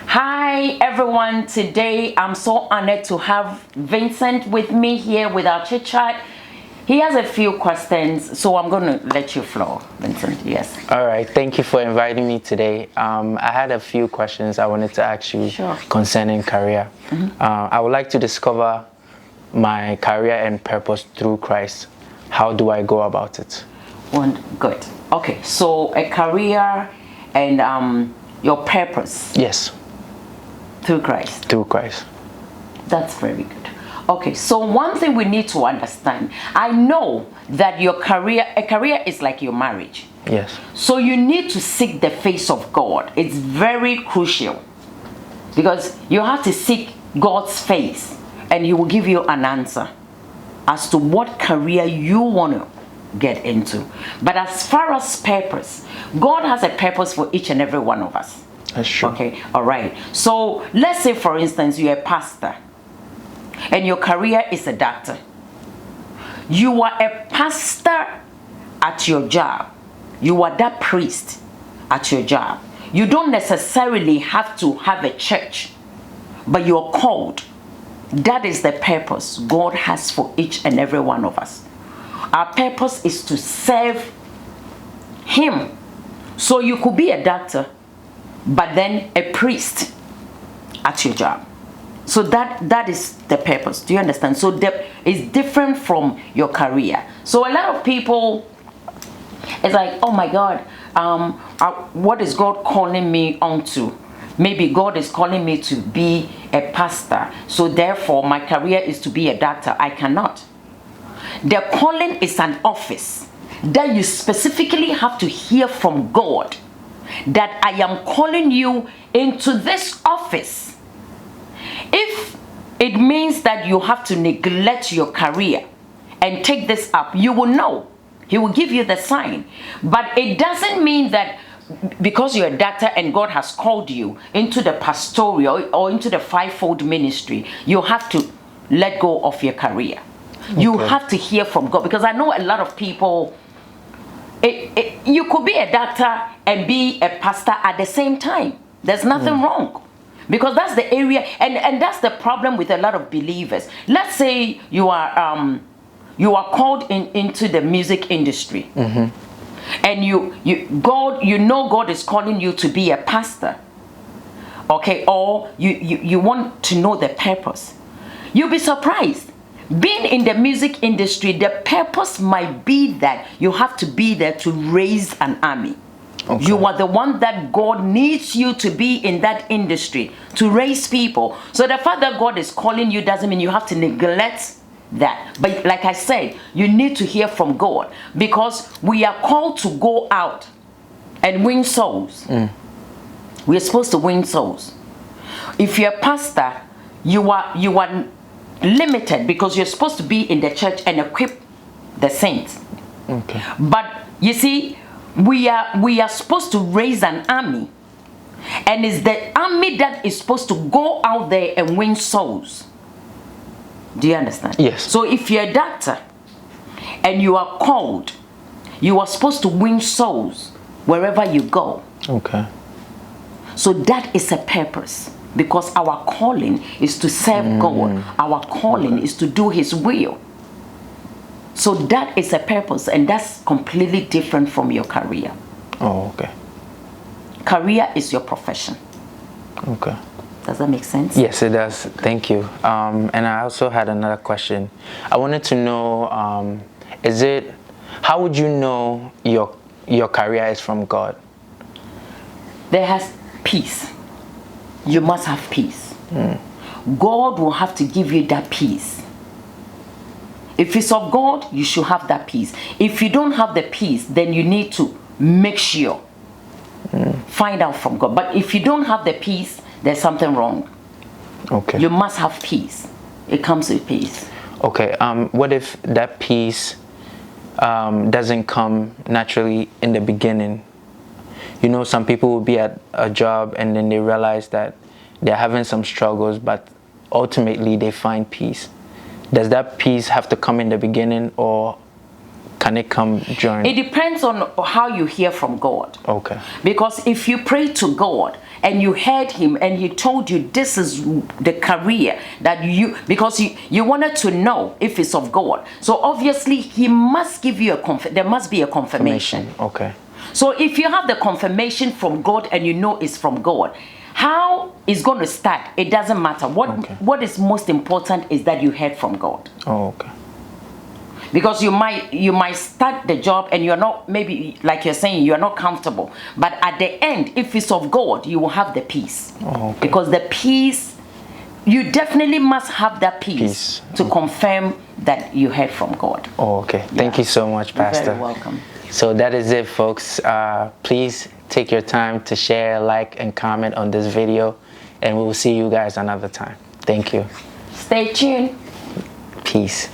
Hi everyone, today I'm so honored to have Vincent with me here with our chit chat. He has a few questions, so I'm going to let you flow, Vincent. Yes. All right, thank you for inviting me today. I had a few questions I wanted to ask you concerning career. I would like to discover my career and purpose through Christ. How do I go about it? Good. Okay, so a career and your purpose. Yes. Through Christ. Through Christ. That's very good. Okay, so one thing we need to understand, I know that a career is like your marriage. Yes. So you need to seek the face of God. It's very crucial because you have to seek God's face and He will give you an answer as to what career you want to get into. But as far as purpose, God has a purpose for each and every one of us. That's true. Okay, all right. So let's say, for instance, you're a pastor and your career is a doctor. You are a pastor at your job. You are that priest at your job. You don't necessarily have to have a church, but you're called. That is the purpose God has for each and every one of us. Our purpose is to serve Him. So you could be a doctor, but then a priest at your job. So that is the purpose. Do you understand? So it's different from your career. So a lot of people, it's like, oh my God, what is God calling me onto? Maybe God is calling me to be a pastor. So therefore, my career is to be a doctor. I cannot. The calling is an office that you specifically have to hear from God, that I am calling you into this office. If it means that you have to neglect your career and take this up, you will know. He will give you the sign. But it doesn't mean that because you're a doctor and God has called you into the pastoral or into the fivefold ministry, you have to let go of your career. Okay. You have to hear from God, because I know a lot of people, you could be a doctor and be a pastor at the same time. There's nothing wrong, because that's the area, and that's the problem with a lot of believers. Let's say you are called into the music industry, and God is calling you to be a pastor, okay, or you want to know the purpose. You'll be surprised. Being in the music industry, the purpose might be that you have to be there to raise an army. Okay. You are the one that God needs you to be in that industry to raise people. So the fact that God is calling you doesn't mean you have to neglect that. But like I said, you need to hear from God, because we are called to go out and win souls. We are supposed to win souls. If you're a pastor, you are limited, because you're supposed to be in the church and equip the saints. Okay. But you see, we are supposed to raise an army, and it's the army that is supposed to go out there and win souls. Do you understand? Yes. So if you're a doctor and you are called, you are supposed to win souls wherever you go. Okay. So that is a purpose, because our calling is to serve God. Our calling is to do His will. So that is a purpose, and that's completely different from your career. Oh, okay. Career is your profession. Okay. Does that make sense? Yes, it does. Thank you. And I also had another question. I wanted to know, how would you know your career is from God? There has peace. You must have peace. God will have to give you that peace. If it's of God, you should have that peace. If you don't have the peace, then you need to make sure. Find out from God. But if you don't have the peace, there's something wrong. Okay. You must have peace. It comes with peace. Okay. What if that peace doesn't come naturally in the beginning? You know, some people will be at a job and then they realize that they're having some struggles, but ultimately they find peace. Does that peace have to come in the beginning, or can it come during? It depends on how you hear from God. Okay. Because if you pray to God and you heard him and he told you this is the career that because you wanted to know if it's of God. So obviously he must give you there must be a confirmation. Okay. So if you have the confirmation from God and you know it's from God, how it's going to start, it doesn't matter. What is most important is that you heard from God. Oh, okay. Because you might start the job and you're not, maybe like you're saying, you're not comfortable, but at the end, if it's of God, you will have the peace. Oh, okay. Because the peace, you definitely must have that peace to confirm that you heard from God. Oh, okay. Thank you so much, Pastor. You're very welcome. So that is it, folks. Please take your time to share, like, and comment on this video, and we will see you guys another time. Thank you. Stay tuned. Peace.